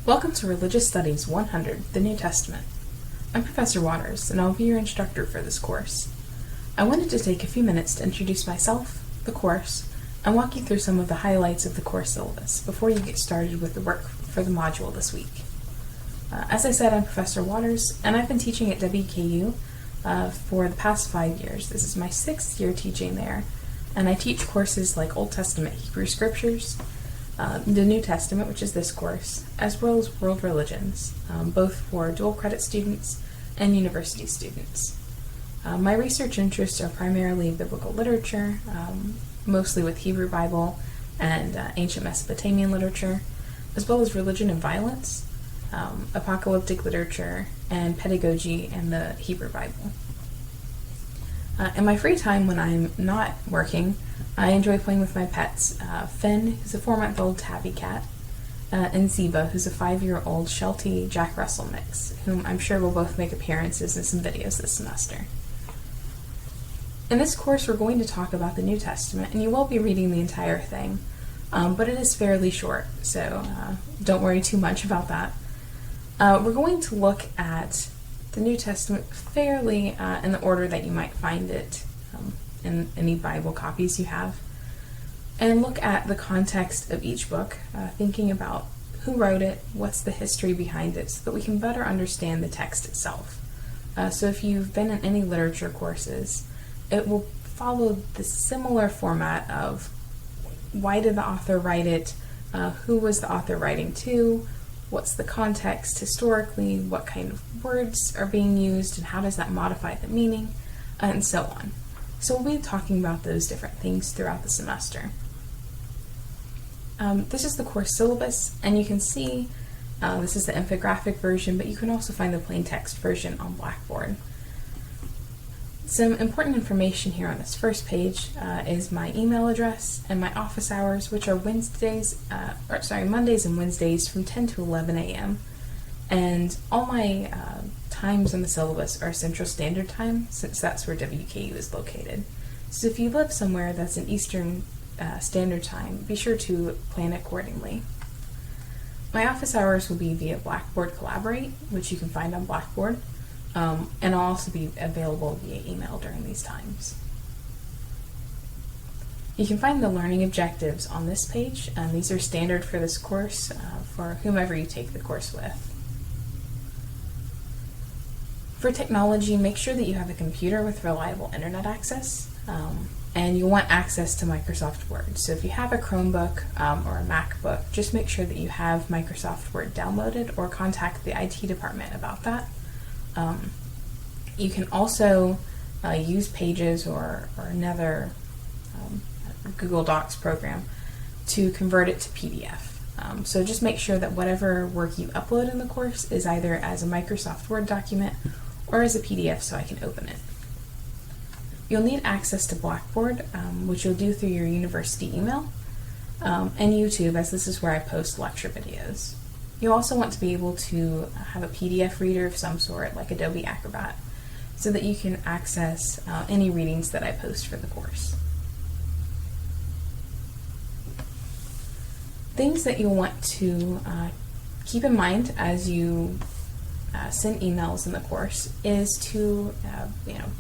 Welcome to Religious Studies 100, the New Testament. I'm Professor Waters, and I'll be your instructor for this course. I wanted to take a few minutes to introduce myself, the course, and walk you through some of the highlights of the course syllabus before you get started with the work for the module this week. As I said, I'm Professor Waters, and I've been teaching at WKU for the past 5 years. This is my 6th year teaching there, and I teach courses like Old Testament Hebrew Scriptures, the New Testament, which is this course, as well as world religions, both for dual credit students and university students. My research interests are primarily biblical literature, mostly with Hebrew Bible and ancient Mesopotamian literature, as well as religion and violence, apocalyptic literature, and pedagogy and the Hebrew Bible. In my free time when I'm not working, I enjoy playing with my pets, Finn, who's a 4-month-old tabby cat, and Ziba, who's a 5-year-old Sheltie Jack Russell mix, whom I'm sure will both make appearances in some videos this semester. In this course, we're going to talk about the New Testament, and you will be reading the entire thing, but it is fairly short, so don't worry too much about that. We're going to look at the New Testament fairly in the order that you might find it in any Bible copies you have, and look at the context of each book, thinking about who wrote it, what's the history behind it, so that we can better understand the text itself. So if you've been in any literature courses, it will follow the similar format of why did the author write it, who was the author writing to, what's the context historically, what kind of words are being used, and how does that modify the meaning, and so on. So we'll be talking about those different things throughout the semester. This is the course syllabus, and you can see this is the infographic version, but you can also find the plain text version on Blackboard. Some important information here on this first page is my email address and my office hours, which are Mondays and Wednesdays from 10 to 11 a.m. And all my times on the syllabus are Central Standard Time, since that's where WKU is located. So if you live somewhere that's in Eastern Standard Time, be sure to plan accordingly. My office hours will be via Blackboard Collaborate, which you can find on Blackboard. And I'll also be available via email during these times. You can find the learning objectives on this page, and these are standard for this course for whomever you take the course with. For technology, make sure that you have a computer with reliable internet access, and you'll want access to Microsoft Word. So if you have a Chromebook or a MacBook, just make sure that you have Microsoft Word downloaded or contact the IT department about that. You can also use Pages or another Google Docs program to convert it to PDF. So just make sure that whatever work you upload in the course is either as a Microsoft Word document or as a PDF so I can open it. You'll need access to Blackboard, which you'll do through your university email, and YouTube, as this is where I post lecture videos. You'll also want to be able to have a PDF reader of some sort, like Adobe Acrobat, so that you can access any readings that I post for the course. Things that you'll want to keep in mind as you send emails in the course is to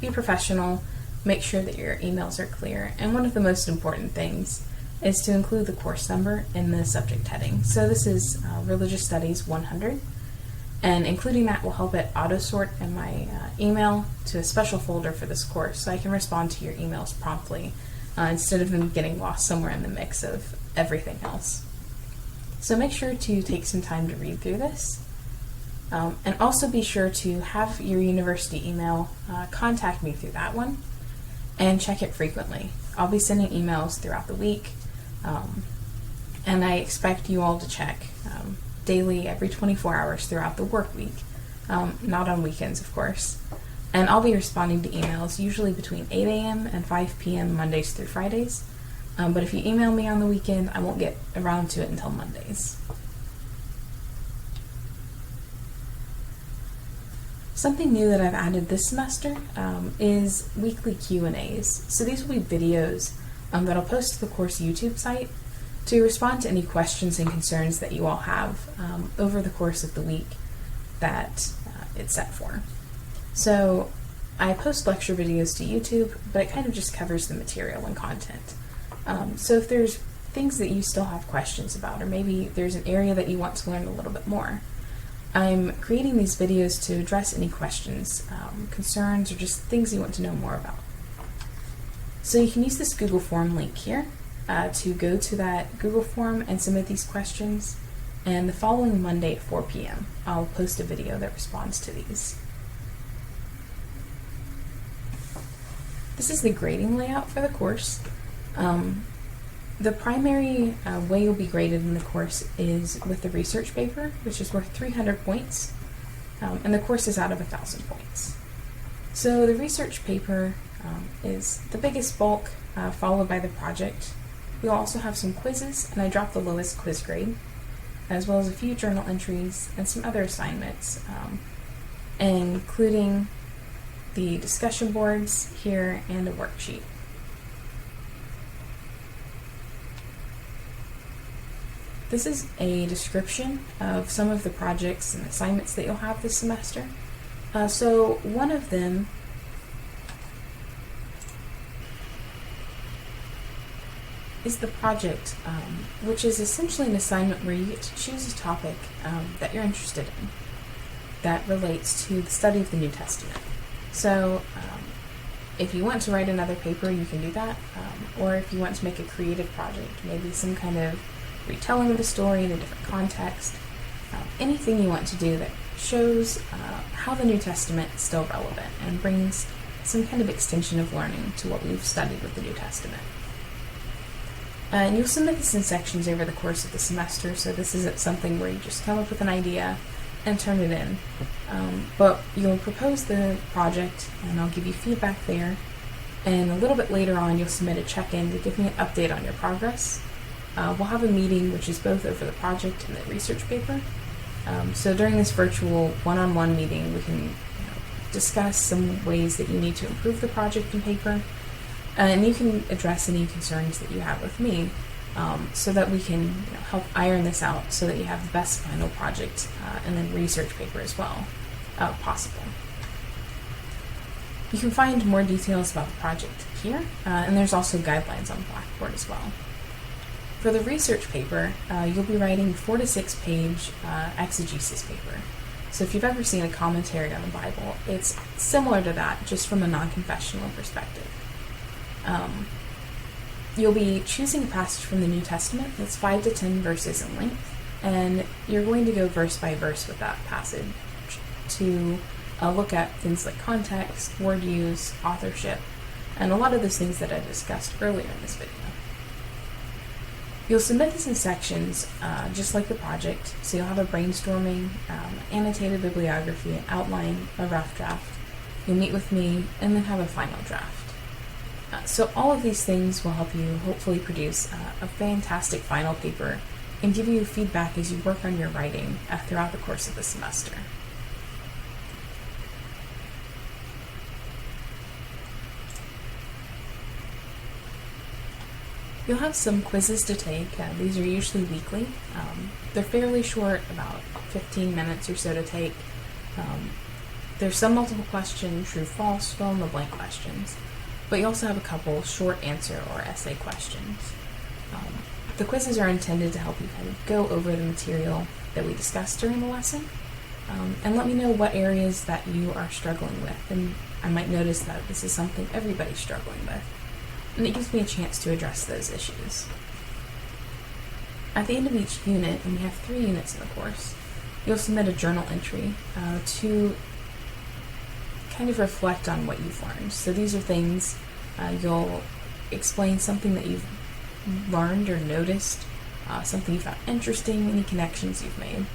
be professional, make sure that your emails are clear, and one of the most important things is to include the course number in the subject heading. So this is Religious Studies 100, and including that will help it auto-sort in my email to a special folder for this course so I can respond to your emails promptly instead of them getting lost somewhere in the mix of everything else. So make sure to take some time to read through this, and also be sure to have your university email contact me through that one and check it frequently. I'll be sending emails throughout the week, and I expect you all to check daily, every 24 hours throughout the work week, not on weekends, of course. And I'll be responding to emails usually between 8 a.m. and 5 p.m. Mondays through Fridays, but if you email me on the weekend, I won't get around to it until Mondays. Something new that I've added this semester is weekly Q&As. So these will be videos that I'll post to the course YouTube site, to respond to any questions and concerns that you all have over the course of the week that it's set for. So I post lecture videos to YouTube, but it kind of just covers the material and content. So if there's things that you still have questions about, or maybe there's an area that you want to learn a little bit more, I'm creating these videos to address any questions, concerns, or just things you want to know more about. So you can use this Google form link here to go to that Google form and submit these questions, and the following Monday at 4 p.m. I'll post a video that responds to these. This is the grading layout for the course. The primary way you'll be graded in the course is with the research paper, which is worth 300 points, and the course is out of 1,000 points. So the research paper is the biggest bulk, followed by the project. We'll also have some quizzes, and I dropped the lowest quiz grade, as well as a few journal entries and some other assignments, including the discussion boards here and a worksheet. This is a description of some of the projects and assignments that you'll have this semester. So one of them is the project, which is essentially an assignment where you get to choose a topic that you're interested in that relates to the study of the New Testament. So if you want to write another paper, you can do that, or if you want to make a creative project, maybe some kind of retelling of the story in a different context, anything you want to do that shows how the New Testament is still relevant and brings some kind of extension of learning to what we've studied with the New Testament. And you'll submit this in sections over the course of the semester, so this isn't something where you just come up with an idea and turn it in. But you'll propose the project, and I'll give you feedback there, and a little bit later on you'll submit a check-in to give me an update on your progress. We'll have a meeting which is both over the project and the research paper. So during this virtual one-on-one meeting, we can discuss some ways that you need to improve the project and paper, and you can address any concerns that you have with me, so that we can help iron this out so that you have the best final project and then research paper as well possible. You can find more details about the project here, and there's also guidelines on Blackboard as well. For the research paper, you'll be writing a 4 to 6 page exegesis paper. So if you've ever seen a commentary on the Bible, it's similar to that, just from a non-confessional perspective. You'll be choosing a passage from the New Testament that's 5 to 10 verses in length, and you're going to go verse by verse with that passage to look at things like context, word use, authorship, and a lot of those things that I discussed earlier in this video. You'll submit this in sections, just like the project, so you'll have a brainstorming, annotated bibliography, an outline, a rough draft. You'll meet with me, and then have a final draft. So all of these things will help you hopefully produce a fantastic final paper and give you feedback as you work on your writing throughout the course of the semester. You'll have some quizzes to take. These are usually weekly. They're fairly short, about 15 minutes or so to take. There's some multiple question, true, false, fill in the blank questions, but you also have a couple short answer or essay questions. The quizzes are intended to help you kind of go over the material that we discussed during the lesson, and let me know what areas that you are struggling with, and I might notice that this is something everybody's struggling with, and it gives me a chance to address those issues. At the end of each unit, and we have 3 units in the course, you'll submit a journal entry to kind of reflect on what you've learned. So these are things, you'll explain something that you've learned or noticed, something you found interesting, any connections you've made,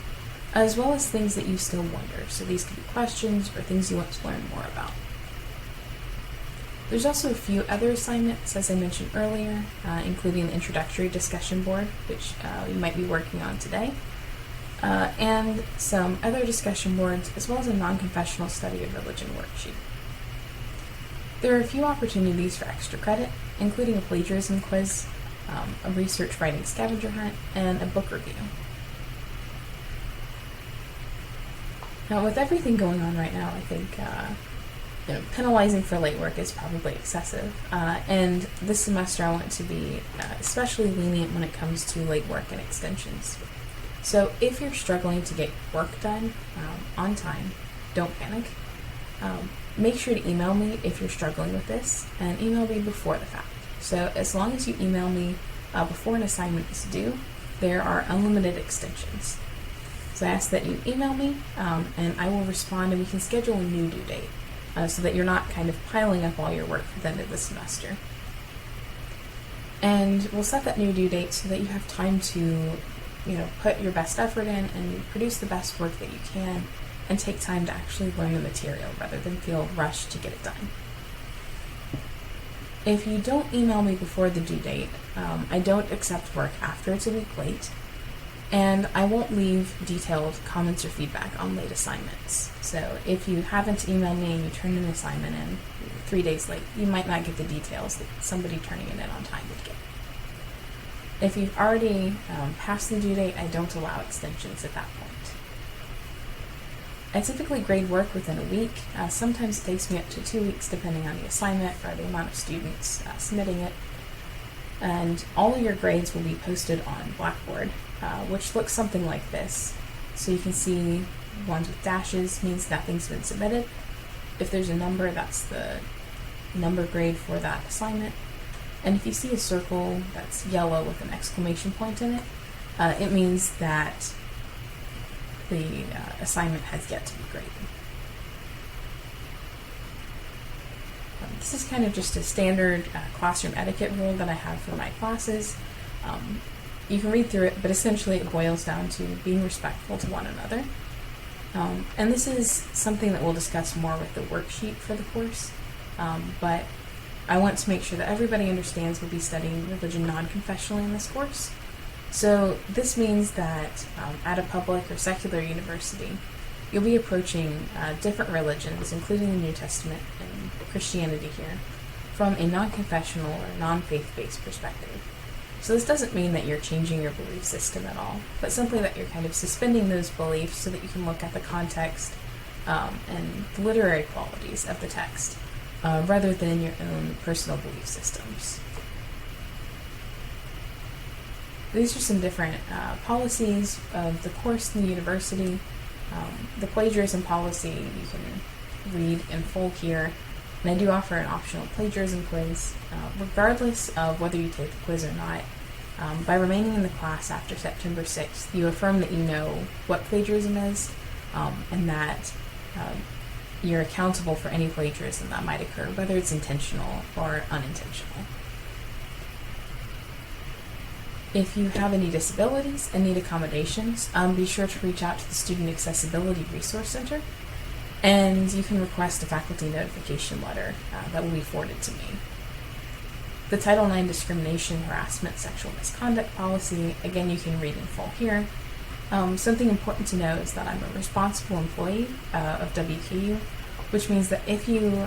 as well as things that you still wonder. So these could be questions or things you want to learn more about. There's also a few other assignments, as I mentioned earlier, including the introductory discussion board, which you might be working on today, and some other discussion boards, as well as a non-confessional study of religion worksheet. There are a few opportunities for extra credit, including a plagiarism quiz, a research writing scavenger hunt, and a book review. Now, with everything going on right now, I think penalizing for late work is probably excessive. And this semester I want to be especially lenient when it comes to late work and extensions. So if you're struggling to get work done on time, don't panic. Make sure to email me if you're struggling with this, and email me before the fact. So as long as you email me before an assignment is due, there are unlimited extensions. So I ask that you email me, and I will respond, and we can schedule a new due date so that you're not kind of piling up all your work for the end of the semester. And we'll set that new due date so that you have time to, put your best effort in and produce the best work that you can, and take time to actually learn the material rather than feel rushed to get it done. If you don't email me before the due date, I don't accept work after it's a week late. And I won't leave detailed comments or feedback on late assignments. So if you haven't emailed me and you turn an assignment in 3 days late, you might not get the details that somebody turning it in on time would get. If you've already passed the due date, I don't allow extensions at that point. I typically grade work within a week. Sometimes it takes me up to 2 weeks depending on the assignment or the amount of students submitting it. And all of your grades will be posted on Blackboard, which looks something like this. So you can see ones with dashes means nothing's been submitted. If there's a number, that's the number grade for that assignment. And if you see a circle that's yellow with an exclamation point in it, it means that the assignment has yet to be graded. This is kind of just a standard classroom etiquette rule that I have for my classes. You can read through it, but essentially it boils down to being respectful to one another. And this is something that we'll discuss more with the worksheet for the course, but I want to make sure that everybody understands we'll be studying religion non-confessionally in this course. So this means that at a public or secular university, you'll be approaching different religions, including the New Testament and Christianity here, from a non-confessional or non-faith-based perspective. So this doesn't mean that you're changing your belief system at all, but simply that you're kind of suspending those beliefs so that you can look at the context and the literary qualities of the text, rather than your own personal belief systems. These are some different policies of the course in the university. The plagiarism policy you can read in full here, and I do offer an optional plagiarism quiz. Regardless of whether you take the quiz or not, by remaining in the class after September 6th, you affirm that you know what plagiarism is, and that you're accountable for any plagiarism that might occur, whether it's intentional or unintentional. If you have any disabilities and need accommodations, be sure to reach out to the Student Accessibility Resource Center, and you can request a faculty notification letter that will be forwarded to me. The Title IX discrimination, harassment, sexual misconduct policy, again, you can read in full here. Something important to know is that I'm a responsible employee of WKU, which means that if you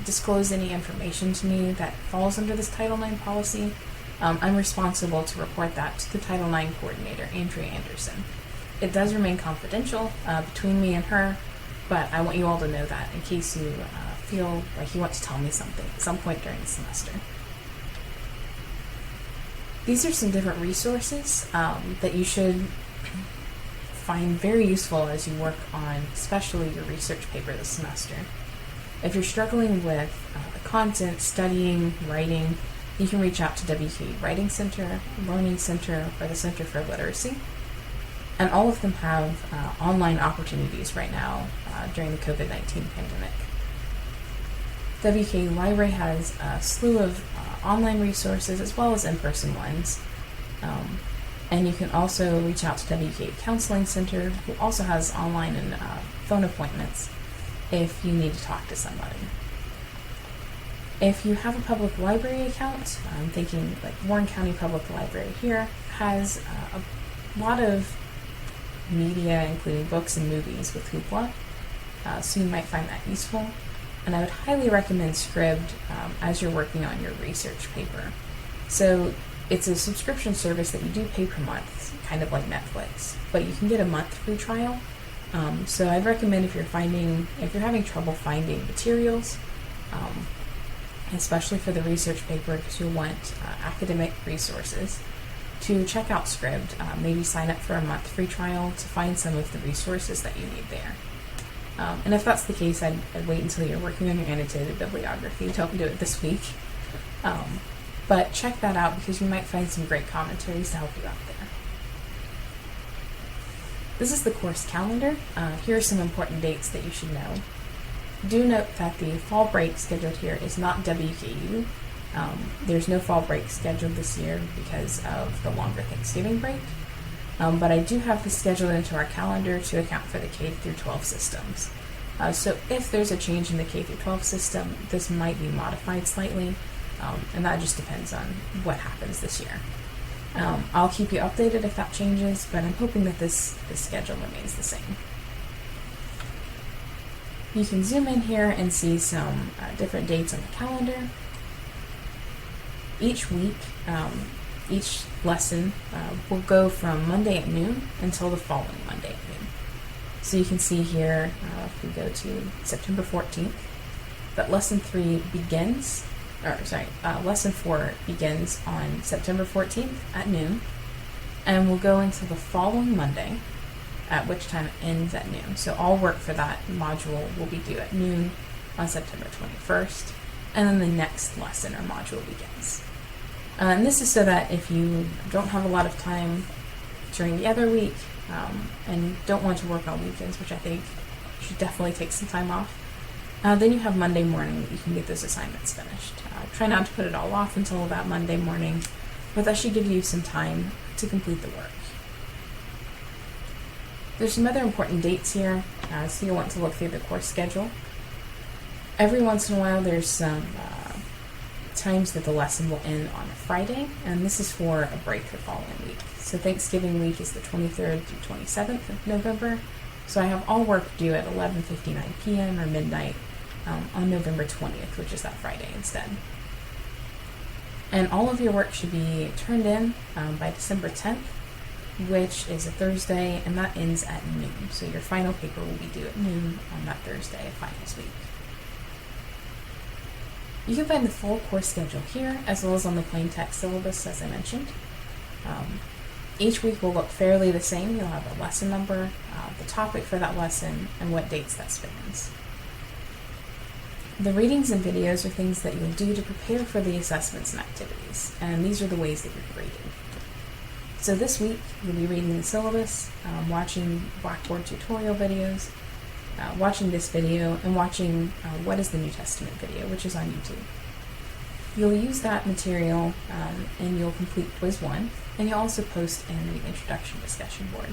disclose any information to me that falls under this Title IX policy, I'm responsible to report that to the Title IX coordinator, Andrea Anderson. It does remain confidential between me and her, but I want you all to know that in case you feel like you want to tell me something at some point during the semester. These are some different resources that you should find very useful as you work on especially your research paper this semester. If you're struggling with the content, studying, writing, you can reach out to WKU Writing Center, Learning Center, or the Center for Literacy. And all of them have online opportunities right now during the COVID-19 pandemic. WKU Library has a slew of online resources as well as in-person ones. And you can also reach out to WKU Counseling Center, who also has online and phone appointments if you need to talk to somebody. If you have a public library account, I'm thinking like Warren County Public Library here has a lot of media, including books and movies with Hoopla, so you might find that useful. And I would highly recommend Scribd as you're working on your research paper. So It's a subscription service that you do pay per month, kind of like Netflix, but you can get a month free trial. So I'd recommend if you're having trouble finding materials, especially for the research paper, because you'll want academic resources, to check out Scribd. Maybe sign up for a month free trial to find some of the resources that you need there. And if that's the case, I'd wait until you're working on your annotated bibliography. Don't do it this week. But check that out, because you might find some great commentaries to help you out there. This is the course calendar. Here are some important dates that you should know. Do note that the fall break scheduled here is not WKU. There's no fall break scheduled this year because of the longer Thanksgiving break. But I do have this scheduled into our calendar to account for the K through 12 systems. So if there's a change in the K through 12 system, this might be modified slightly, and that just depends on what happens this year. I'll keep you updated if that changes, but I'm hoping that this schedule remains the same. You can zoom in here and see some different dates on the calendar. Each week, each lesson will go from Monday at noon until the following Monday at noon. So you can see here, if we go to September 14th, that lesson 4 begins on September 14th at noon, and will go until the following Monday, at which time it ends at noon. So all work for that module will be due at noon on September 21st, and then the next lesson or module begins. And this is so that if you don't have a lot of time during the other week, and don't want to work on weekends, which I think you should definitely take some time off, then you have Monday morning that you can get those assignments finished. Try not to put it all off until that Monday morning, but that should give you some time to complete the work. There's some other important dates here, so you'll want to look through the course schedule. Every once in a while there's some times that the lesson will end on a Friday, and this is for a break the following week. So Thanksgiving week is the 23rd through 27th of November, so I have all work due at 11:59 p.m. or midnight on November 20th, which is that Friday instead. And all of your work should be turned in by December 10th, which is a Thursday, and that ends at noon. So your final paper will be due at noon on that Thursday of finals week. You can find the full course schedule here, as well as on the plain text syllabus, as I mentioned. Each week will look fairly the same. You'll have a lesson number, the topic for that lesson, and what dates that spans. The readings and videos are things that you'll do to prepare for the assessments and activities, and these are the ways that you're graded. So this week, you'll be reading the syllabus, watching Blackboard tutorial videos, watching this video, and watching What is the New Testament video, which is on YouTube. You'll use that material and you'll complete quiz 1, and you'll also post in the introduction discussion board.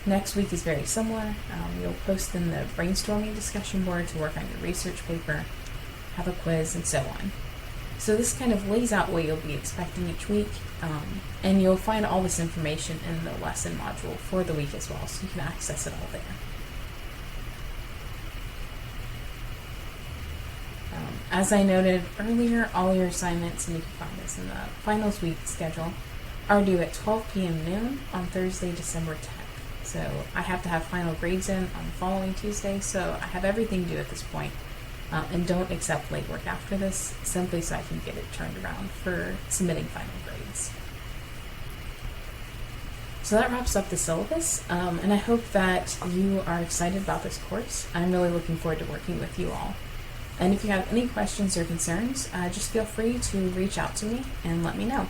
Next week is very similar. You'll post in the brainstorming discussion board to work on your research paper, have a quiz, and so on. So this kind of lays out what you'll be expecting each week, and you'll find all this information in the lesson module for the week as well, so you can access it all there. As I noted earlier, all your assignments, and you can find this in the finals week schedule, are due at 12 p.m. noon on Thursday, December 10th. So I have to have final grades in on the following Tuesday, so I have everything due at this point, and don't accept late work after this, simply so I can get it turned around for submitting final grades. So that wraps up the syllabus, and I hope that you are excited about this course. I'm really looking forward to working with you all. And if you have any questions or concerns, just feel free to reach out to me and let me know.